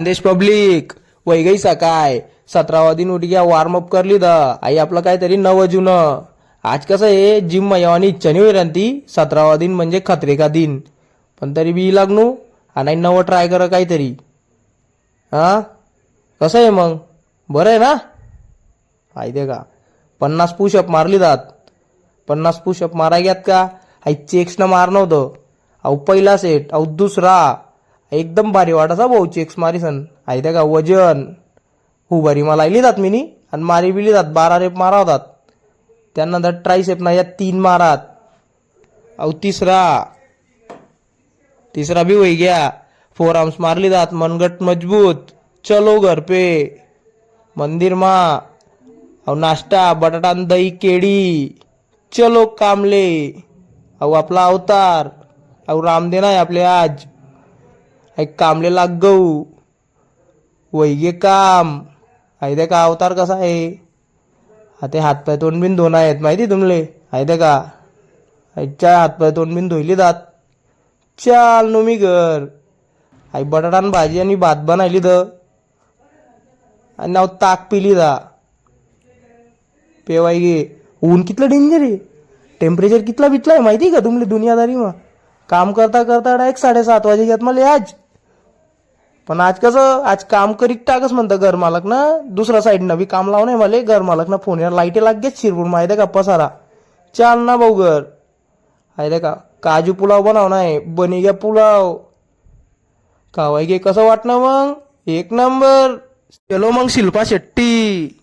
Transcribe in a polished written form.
देश पब्लिक वय गई सकाळ 17वा दिन उठ गया वॉर्मअप करली द आई आपलं काहीतरी 9 जून आज कसं आहे जिम येवानी इच्छा नाही होईल ती 17वा दिन म्हणजे खतरे का दिन पण तरी बी लागणू आणि नवं ट्राय कर काहीतरी हा कसं आहे मग बरं आहे ना आई दे का 50 पुशअप मारली जात 50 पुशअप मारा ग्यात का आई चेक्स न मार नव्हतं अहो पहिला सेट अहो दुसरा एकदम भारी वाटासा भाऊ चेक्स मारीसन आई दे का वजन हुबारी मला आली जात मिनी आणि मारी बिली जात 12 रेप मारा होतात त्यानंतर ट्रायसेप ना या 3 मारात अहो तिसरा भी वही गया 4 आर्म्स मारली जात मनगट मजबूत चलो घर पे मंदिर मा अहो नाश्ता बटाटा आणि दही केळी चलो कामले अहो आपला अवतार अहो रामदेव आहे आपले आज एक कामले लाग गऊ वैगे काम आहे का अवतार कसा आहे आता हातपाय तोंड बिन धुणं आहेत माहिती तुमले आहे का आईच्या हातपाय तोंड बिन धुईली जात चाल नो मी घर आई बटाटा आणि भाजी आणि भात बनायली द आणि नाव ताक पिली दा पेवाई गे ऊन कितलं डेंजर आहे टेम्परेचर कितला बितला आहे माहिती का तुमले दुनियादारी मा काम करता करता डायरेक्ट 7:30 वाजे घेत मला आज पण आज कसं आज काम करीत टाकच म्हणतं घर मालक ना दुसरा साईडनं बी काम लावून आहे मला घर मालक ना फोन लाईटे लागेच शिरपूर माहिती का पसारा चाल ना भाऊ घर आहे का काजू पुलाव बनव नाही बनी गया पुलाव कावाई गे कसं वाटणं मग एक नंबर चलो मग शिल्पा शेट्टी